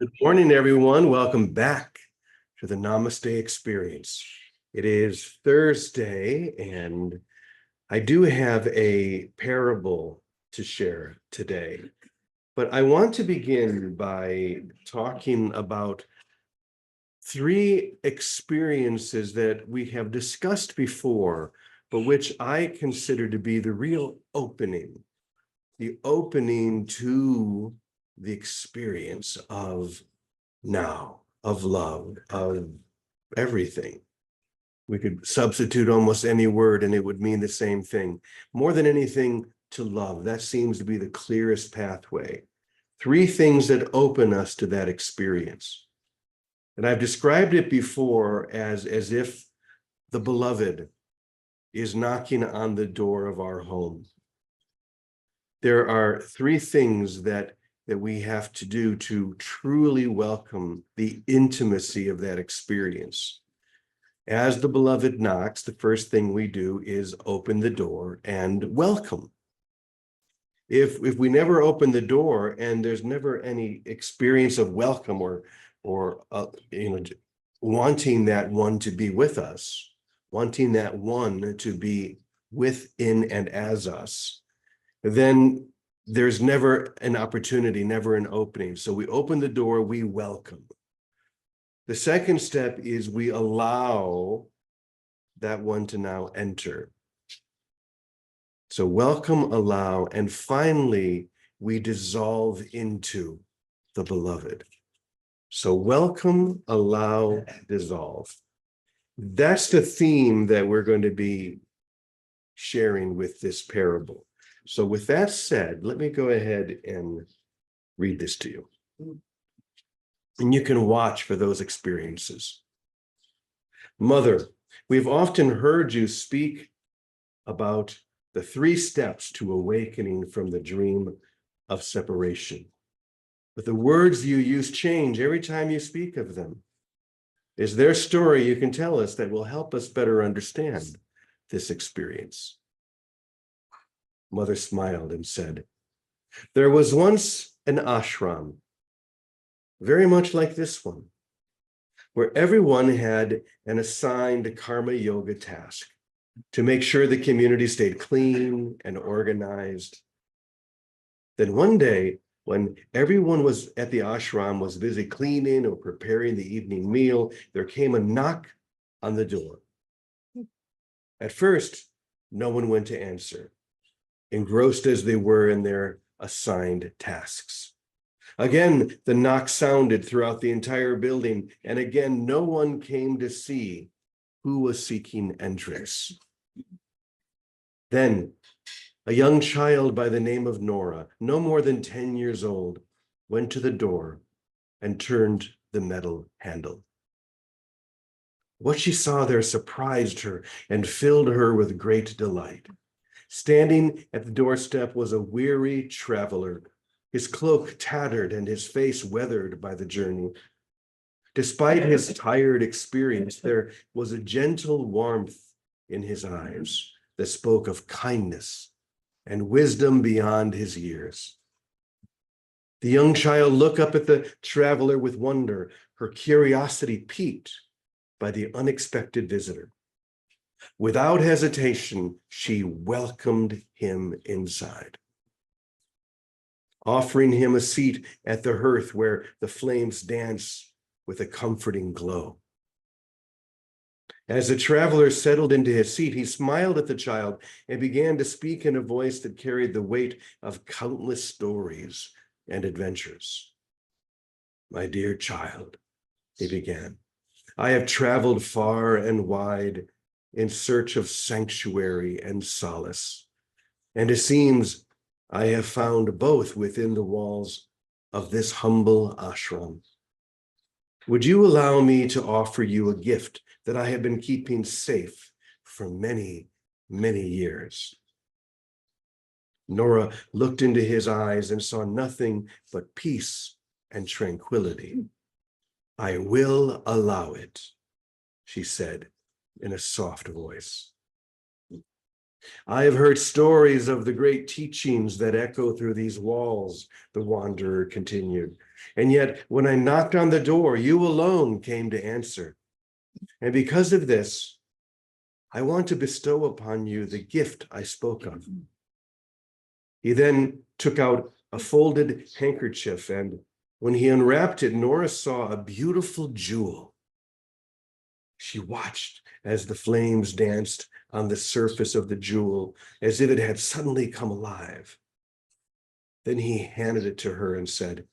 Good morning, everyone. Welcome back to the Namaste Experience. It is Thursday, and I do have a parable to share today. But I want to begin by talking about three experiences that we have discussed before, but which I consider to be the real opening to the experience of now, of love, of everything. We could substitute almost any word and it would mean the same thing. More than anything, to love. That seems to be the clearest pathway. Three things that open us to that experience. And I've described it before as if the beloved is knocking on the door of our home. There are three things that we have to do to truly welcome the intimacy of that experience. As the beloved knocks, the first thing we do is open the door and welcome. If we never open the door and there's never any experience of welcome or wanting that one to be with us, wanting that one to be within and as us, then there's never an opportunity, never an opening. So we open the door, we welcome. The second step is we allow that one to now enter. So welcome, allow, and finally, we dissolve into the beloved. So welcome, allow, dissolve. That's the theme that we're going to be sharing with this parable. So with that said, let me go ahead and read this to you. And you can watch for those experiences. Mother, we've often heard you speak about the 3 steps to awakening from the dream of separation. But the words you use change every time you speak of them. Is there a story you can tell us that will help us better understand this experience? Mother smiled and said, there was once an ashram, very much like this one, where everyone had an assigned karma yoga task to make sure the community stayed clean and organized. Then one day, when everyone was at the ashram was busy cleaning or preparing the evening meal, there came a knock on the door. At first, no one went to answer, engrossed as they were in their assigned tasks. Again, the knock sounded throughout the entire building, and again, no one came to see who was seeking entrance. Then, a young child by the name of Nora, no more than 10 years old, went to the door and turned the metal handle. What she saw there surprised her and filled her with great delight. Standing at the doorstep was a weary traveler, his cloak tattered and his face weathered by the journey. Despite his tired experience, there was a gentle warmth in his eyes that spoke of kindness and wisdom beyond his years. The young child looked up at the traveler with wonder, her curiosity piqued by the unexpected visitor. Without hesitation, she welcomed him inside, offering him a seat at the hearth where the flames danced with a comforting glow. As the traveler settled into his seat, he smiled at the child and began to speak in a voice that carried the weight of countless stories and adventures. My dear child, he began, I have traveled far and wide in search of sanctuary and solace, and it seems I have found both within the walls of this humble ashram. Would you allow me to offer you a gift that I have been keeping safe for many, many years? Nora looked into his eyes and saw nothing but peace and tranquility. I will allow it, she said in a soft voice. I have heard stories of the great teachings that echo through these walls, the wanderer continued. And yet, when I knocked on the door, you alone came to answer. And because of this, I want to bestow upon you the gift I spoke of. He then took out a folded handkerchief, and when he unwrapped it, Nora saw a beautiful jewel. She watched as the flames danced on the surface of the jewel, as if it had suddenly come alive. Then he handed it to her and said,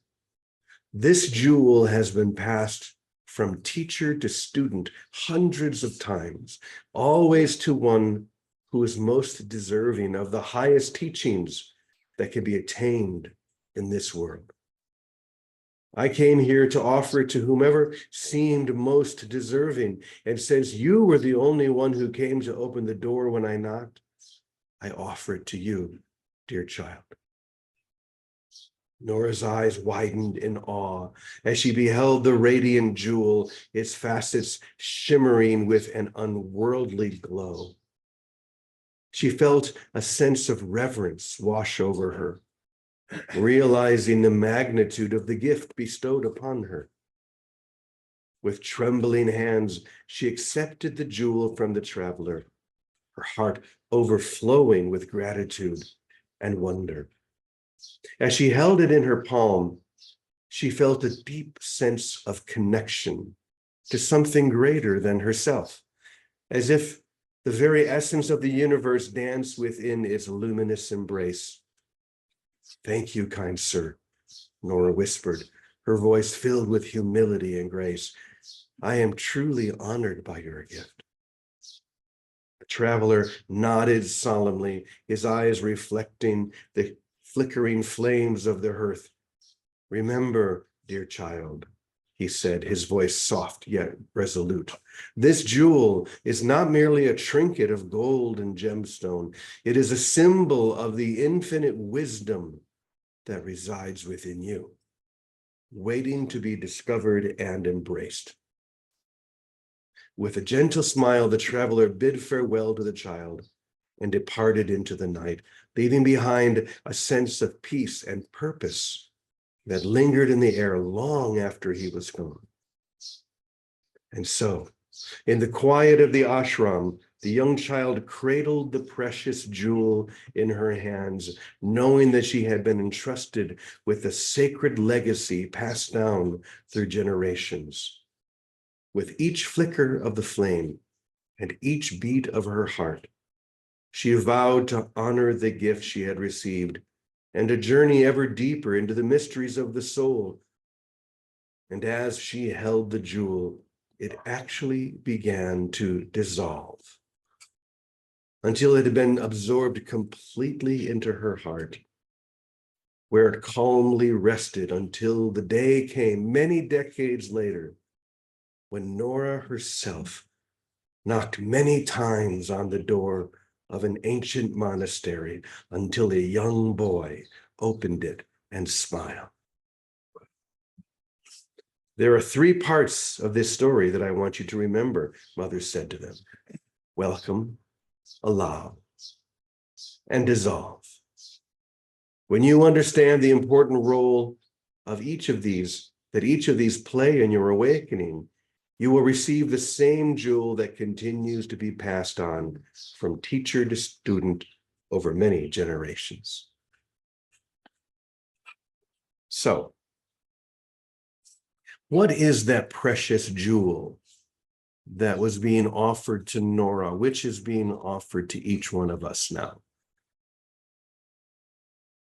"This jewel has been passed from teacher to student hundreds of times, always to one who is most deserving of the highest teachings that can be attained in this world. I came here to offer it to whomever seemed most deserving, and since you were the only one who came to open the door when I knocked, I offer it to you, dear child." Nora's eyes widened in awe as she beheld the radiant jewel, its facets shimmering with an unworldly glow. She felt a sense of reverence wash over her, realizing the magnitude of the gift bestowed upon her. With trembling hands, she accepted the jewel from the traveler, her heart overflowing with gratitude and wonder. As she held it in her palm, she felt a deep sense of connection to something greater than herself, as if the very essence of the universe danced within its luminous embrace. "Thank you, kind sir," Nora whispered, her voice filled with humility and grace. "I am truly honored by your gift." The traveler nodded solemnly, his eyes reflecting the flickering flames of the hearth. "Remember, dear child," he said, his voice soft yet resolute, "this jewel is not merely a trinket of gold and gemstone. It is a symbol of the infinite wisdom that resides within you, waiting to be discovered and embraced." With a gentle smile, the traveler bid farewell to the child and departed into the night, leaving behind a sense of peace and purpose that lingered in the air long after he was gone. And so, in the quiet of the ashram, the young child cradled the precious jewel in her hands, knowing that she had been entrusted with a sacred legacy passed down through generations. With each flicker of the flame and each beat of her heart, she vowed to honor the gift she had received and to journey ever deeper into the mysteries of the soul. And as she held the jewel, it actually began to dissolve until it had been absorbed completely into her heart, where it calmly rested until the day came many decades later when Nora herself knocked many times on the door of an ancient monastery until a young boy opened it and smiled. "There are 3 parts of this story that I want you to remember," Mother said to them. Welcome, allow, and dissolve. When you understand the important role of each of these, that each of these play in your awakening, you will receive the same jewel that continues to be passed on from teacher to student over many generations. So, what is that precious jewel that was being offered to Nora, which is being offered to each one of us now?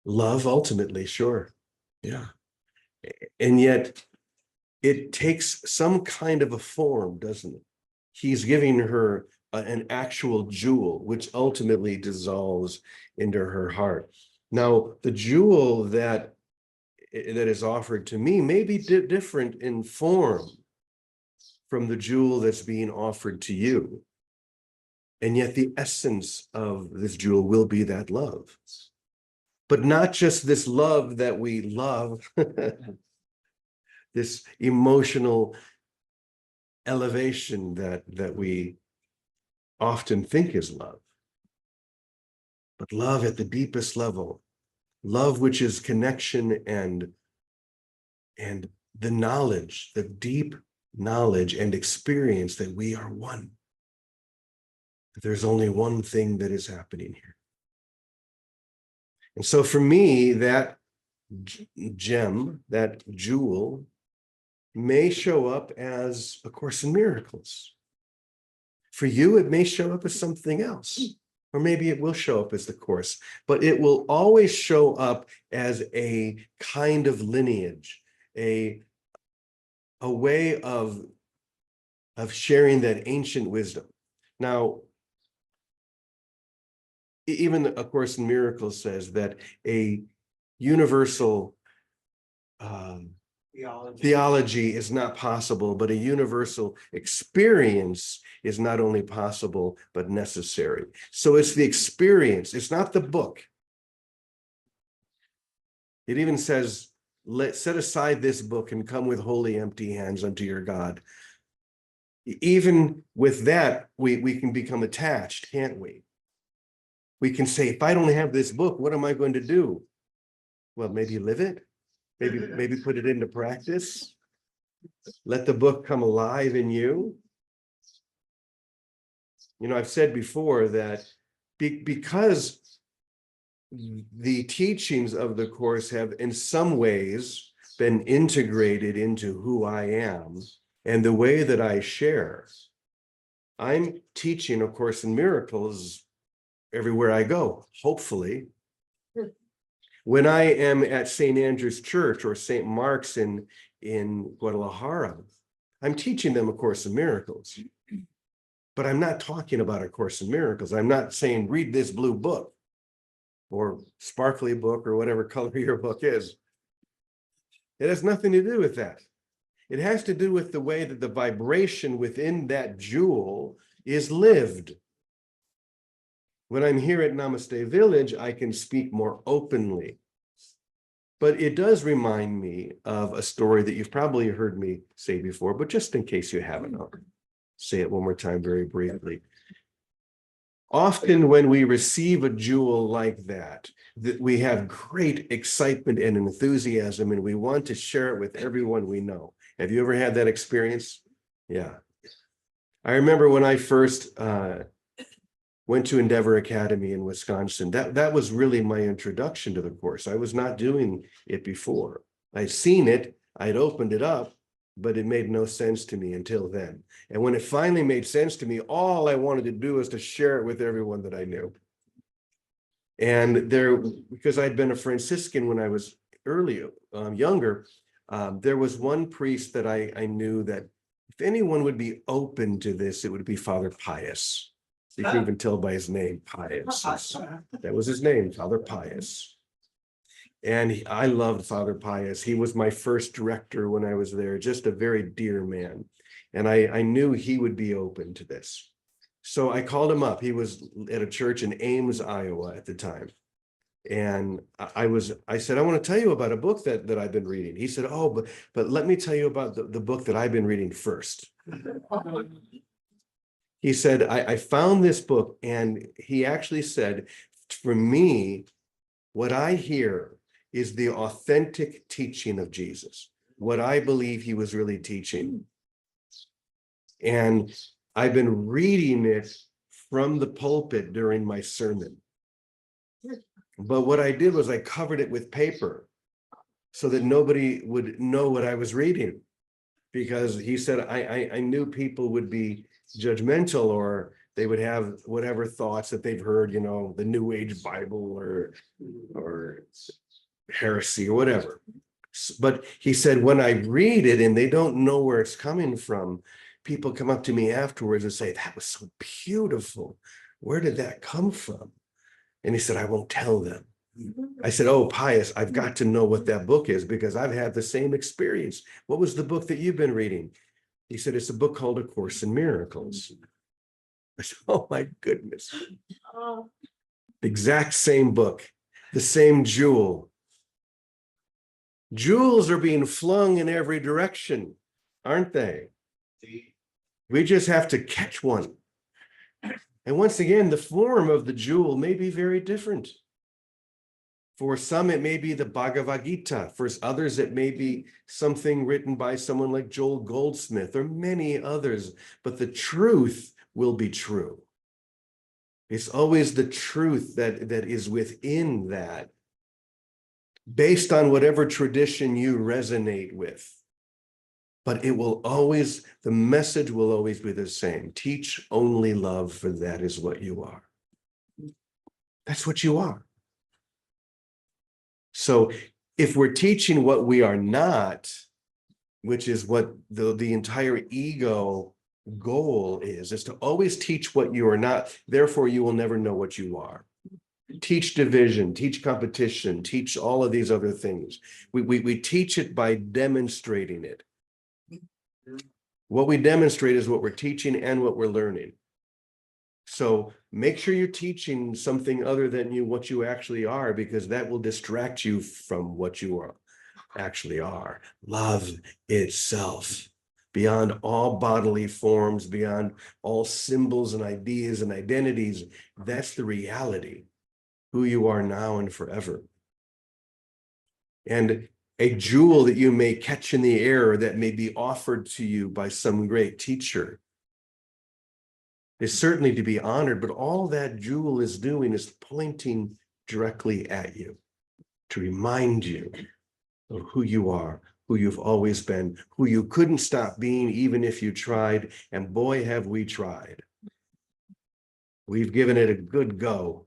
Love, ultimately, sure. Yeah. And yet, it takes some kind of a form, doesn't it? He's giving her an actual jewel, which ultimately dissolves into her heart. Now, the jewel that is offered to me may be different in form from the jewel that's being offered to you. And yet the essence of this jewel will be that love. But not just this love that we love, this emotional elevation that we often think is love, but love at the deepest level, love which is connection and and the knowledge, the deep knowledge and experience that we are one. There's only one thing that is happening here. And so for me, that gem, that jewel, may show up as A Course in Miracles. For you, it may show up as something else, or maybe it will show up as the Course, but it will always show up as a kind of lineage, a way of sharing that ancient wisdom. Now, even A Course in Miracles says that a universal theology is not possible, but a universal experience is not only possible, but necessary. So it's the experience, it's not the book. It even says, set aside this book and come with holy empty hands unto your God. Even with that, we can become attached, can't we? We can say, if I don't have this book, what am I going to do? Well, maybe live it. Maybe put it into practice. Let the book come alive in you. You know, I've said before that because the teachings of the Course have in some ways been integrated into who I am and the way that I share, I'm teaching A Course in Miracles everywhere I go, hopefully. When I am at St. Andrew's Church or St. Mark's in Guadalajara, I'm teaching them A Course in Miracles. But I'm not talking about A Course in Miracles. I'm not saying, read this blue book or sparkly book or whatever color your book is. It has nothing to do with that. It has to do with the way that the vibration within that jewel is lived. When I'm here at Namaste Village, I can speak more openly. But it does remind me of a story that you've probably heard me say before, but just in case you haven't, I'll say it one more time very briefly. Often when we receive a jewel like that we have great excitement and enthusiasm, and we want to share it with everyone we know. Have you ever had that experience? Yeah. I remember when I first went to Endeavor Academy in Wisconsin, that was really my introduction to the Course. I was not doing it before. I'd seen it, I'd opened it up, but it made no sense to me until then. And when it finally made sense to me, all I wanted to do was to share it with everyone that I knew. And because I'd been a Franciscan when I was younger, there was one priest that I knew that if anyone would be open to this, it would be Father Pius. You can even tell by his name, Pius. That was his name, Father Pius. And I loved Father Pius. He was my first director when I was there, just a very dear man. And I knew he would be open to this. So I called him up. He was at a church in Ames, Iowa at the time. And I said, I want to tell you about a book that I've been reading. He said, oh, but let me tell you about the book that I've been reading first. He said, I found this book, and he actually said, for me, what I hear is the authentic teaching of Jesus, what I believe he was really teaching. And I've been reading it from the pulpit during my sermon. But what I did was I covered it with paper so that nobody would know what I was reading, because he said I knew people would be judgmental, or they would have whatever thoughts that they've heard, you know, the New Age Bible or heresy or whatever. But he said, when I read it and they don't know where it's coming from, people come up to me afterwards and say, that was so beautiful. Where did that come from? And he said, I won't tell them. I said, oh, Pius, I've got to know what that book is, because I've had the same experience. What was the book that you've been reading? He said, it's a book called A Course in Miracles. I said, oh my goodness. The exact same book, the same jewel. Jewels are being flung in every direction, aren't they? We just have to catch one. And once again, the form of the jewel may be very different. For some, it may be the Bhagavad Gita. For others, it may be something written by someone like Joel Goldsmith or many others, but the truth will be true. It's always the truth that is within that, based on whatever tradition you resonate with. But it will always, the message will always be the same. Teach only love, for that is what you are. That's what you are. So if we're teaching what we are not, which is what the entire ego goal is to always teach what you are not, therefore you will never know what you are. Teach division, teach competition, teach all of these other things. We teach it by demonstrating it. What we demonstrate is what we're teaching and what we're learning. So make sure you're teaching something other than what you actually are, because that will distract you from what you actually are. Love itself, beyond all bodily forms, beyond all symbols and ideas and identities. That's the reality, who you are now and forever. And a jewel that you may catch in the air that may be offered to you by some great teacher is certainly to be honored, but all that jewel is doing is pointing directly at you to remind you of who you are, who you've always been, who you couldn't stop being even if you tried. And boy, have we tried. We've given it a good go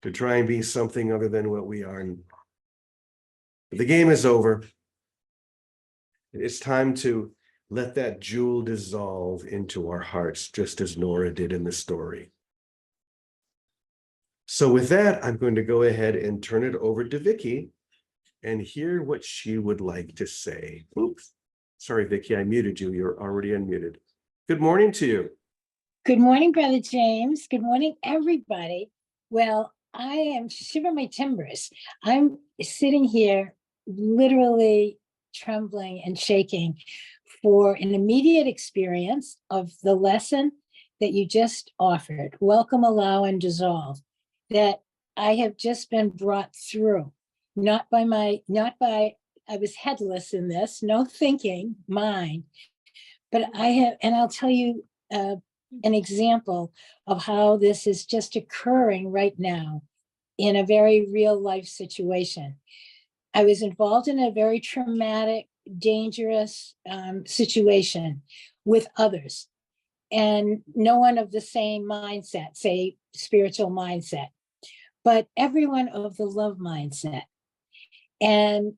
to try and be something other than what we are. But the game is over. It's time to let that jewel dissolve into our hearts, just as Nora did in the story. So with that, I'm going to go ahead and turn it over to Vicky and hear what she would like to say. Oops, sorry, Vicky, I muted you. You're already unmuted. Good morning to you. Good morning, Brother James. Good morning, everybody. Well, I am shivering my timbers. I'm sitting here literally trembling and shaking for an immediate experience of the lesson that you just offered, welcome, allow, and dissolve, that I have just been brought through, not by, I was headless in this, no thinking, mind, but I have, and I'll tell you an example of how this is just occurring right now in a very real life situation. I was involved in a very traumatic, dangerous situation with others, and no one of the same mindset, say spiritual mindset, but everyone of the love mindset. And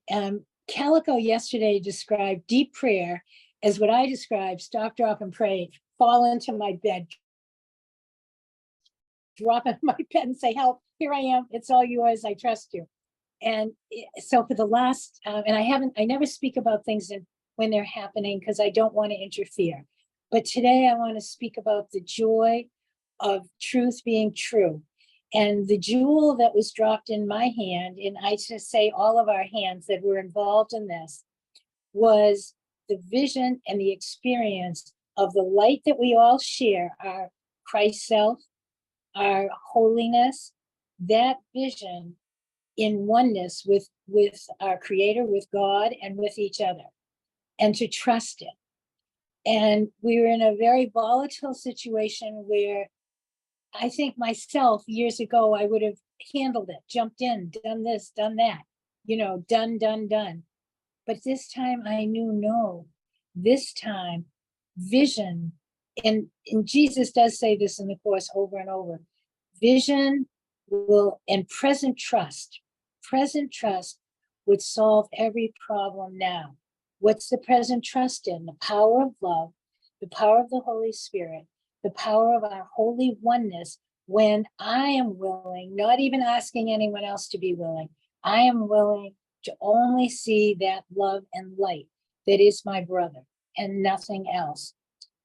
Calico yesterday described deep prayer as what I describe: stop, drop, and pray, fall into my bed, drop in my bed and say, help, here I am, it's all yours, I trust you. And so for the last, and I never speak about things when they're happening because I don't want to interfere. But today I want to speak about the joy of truth being true. And the jewel that was dropped in my hand, and I just say all of our hands that were involved in this, was the vision and the experience of the light that we all share, our Christ self, our holiness, that vision in oneness with our Creator, with God, and with each other, and to trust it. And we were in a very volatile situation where I think myself years ago, I would have handled it, jumped in, done this, done that, done. But this time I knew, no, this time vision, and Jesus does say this in the Course over and over, vision will, and present trust would solve every problem now. What's the present trust in? The power of love, the power of the Holy Spirit, the power of our holy oneness. When I am willing, not even asking anyone else to be willing, I am willing to only see that love and light that is my brother and nothing else.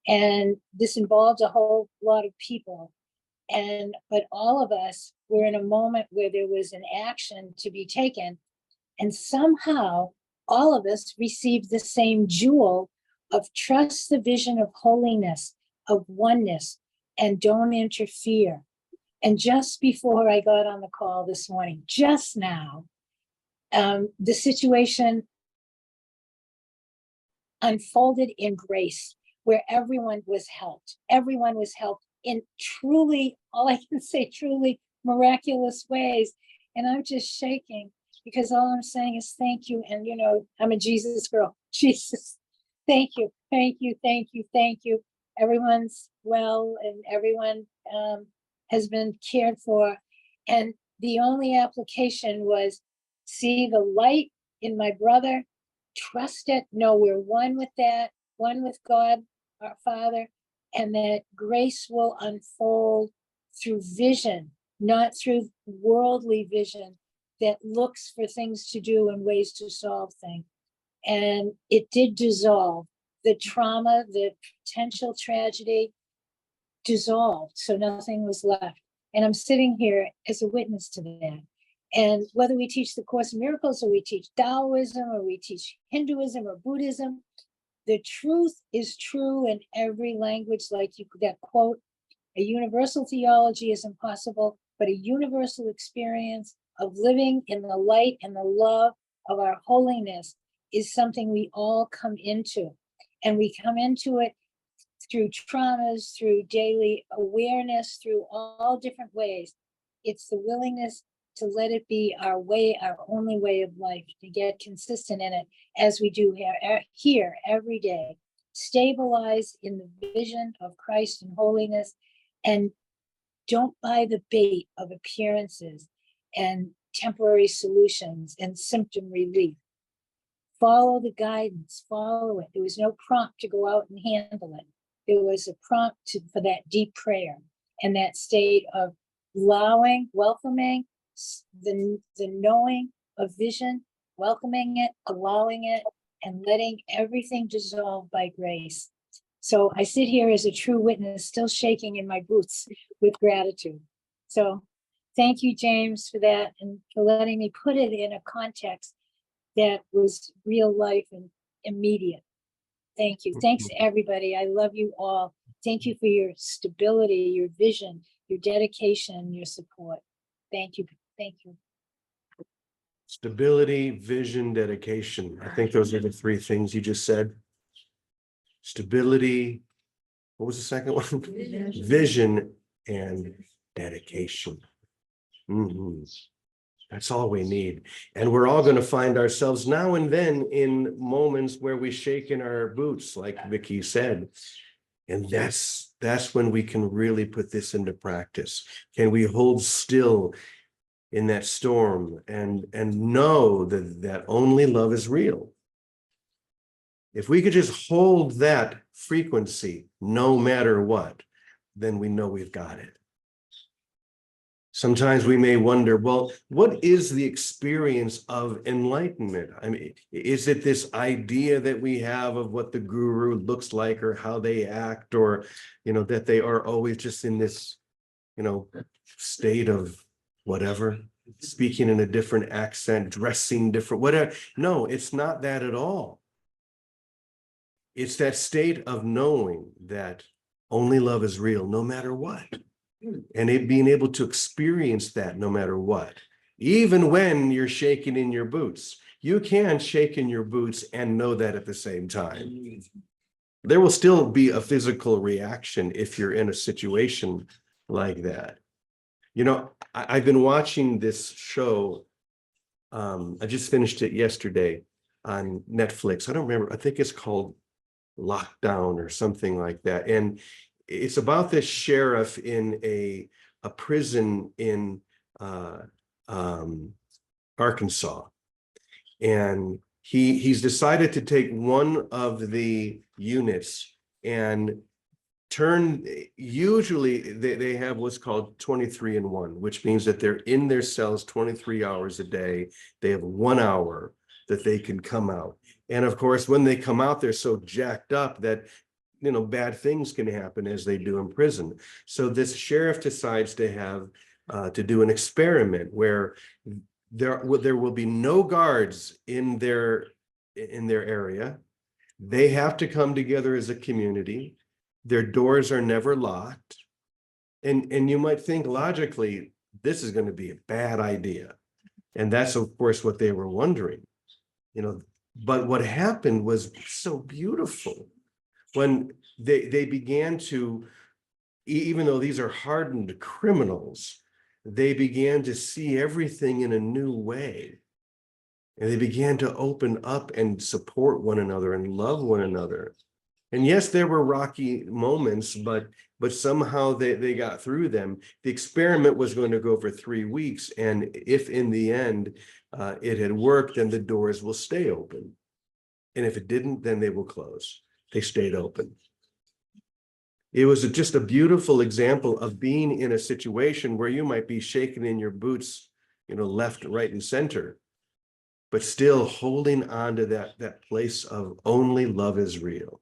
And this involved a whole lot of people. But all of us were in a moment where there was an action to be taken. And somehow all of us received the same jewel of trust the vision of holiness, of oneness, and don't interfere. And just before I got on the call this morning, just now, The situation unfolded in grace, where everyone was helped. Everyone was helped in truly, all I can say, truly miraculous ways. And I'm just shaking because all I'm saying is thank you. And, you know, I'm a Jesus girl. Jesus, thank you, thank you, thank you, thank you. Everyone's well and everyone has been cared for. And the only application was see the light in my brother, trust it, know we're one with that, one with God, our Father, and that grace will unfold through vision, not through worldly vision that looks for things to do and ways to solve things. And it did dissolve. The trauma, the potential tragedy dissolved, so nothing was left. And I'm sitting here as a witness to that. And whether we teach the Course in Miracles, or we teach Taoism, or we teach Hinduism or Buddhism, the truth is true in every language. Like that quote, a universal theology is impossible, but a universal experience of living in the light and the love of our holiness is something we all come into. And we come into it through traumas, through daily awareness, through all different ways. It's the willingness to let it be our way, our only way of life, to get consistent in it as we do here every day. Stabilize in the vision of Christ and holiness, and don't buy the bait of appearances and temporary solutions and symptom relief. Follow the guidance, follow it. There was no prompt to go out and handle it. There was a prompt for that deep prayer and that state of allowing, welcoming, the knowing of vision, welcoming it, allowing it, and letting everything dissolve by grace. So I sit here as a true witness, still shaking in my boots with gratitude. So thank you, James, for that and for letting me put it in a context that was real life and immediate. Thank you. Thanks, everybody. I love you all. Thank you for your stability, your vision, your dedication, your support. Thank you. Thank you. Stability, vision, dedication. I think those are the three things you just said. Stability. What was the second one? Vision and dedication. That's all we need. And we're all going to find ourselves now and then in moments where we shake in our boots, like Vicky said. And that's when we can really put this into practice. Can we hold still in that storm and know that only love is real? If we could just hold that frequency no matter what, then we know we've got it. Sometimes we may wonder, well, what is the experience of enlightenment? I mean, is it this idea that we have of what the guru looks like or how they act, or, you know, that they are always just in this, you know, state of whatever, speaking in a different accent, dressing different, whatever? No, it's not that at all. It's that state of knowing that only love is real, no matter what. And it being able to experience that no matter what, even when you're shaking in your boots. You can shake in your boots and know that at the same time. There will still be a physical reaction if you're in a situation like that. You know, I've been watching this show. I just finished it yesterday on Netflix. I don't remember. I think it's called Lockdown or something like that. And it's about this sheriff in a prison in Arkansas. And he's decided to take one of the units and turn, usually they have what's called 23-in-1, which means that they're in their cells 23 hours a day. They have 1 hour that they can come out. And of course, when they come out, they're so jacked up that, you know, bad things can happen, as they do in prison. So this sheriff decides to have to do an experiment where there will be no guards in their area. They have to come together as a community. Their doors are never locked. And you might think logically, this is going to be a bad idea. And that's, of course, what they were wondering, you know. But what happened was so beautiful when they began to, even though these are hardened criminals, they began to see everything in a new way. And they began to open up and support one another and love one another. And yes, there were rocky moments, but somehow they got through them. The experiment was going to go for 3 weeks. And if in the end it had worked, then the doors will stay open. And if it didn't, then they will close. They stayed open. It was just a beautiful example of being in a situation where you might be shaken in your boots, you know, left, right, and center, but still holding on to that place of only love is real.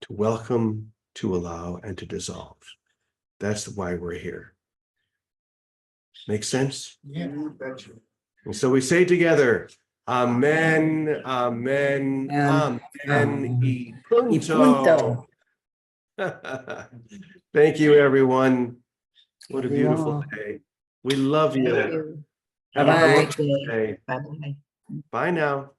To welcome, to allow, and to dissolve. That's why we're here. Make sense? Yeah. And so we say together, Amen, Amen, Amen, y punto. Thank you, everyone. What a Love you beautiful all. day. We love you. Thank you. Have a Bye-bye. wonderful day. Bye-bye. Bye now.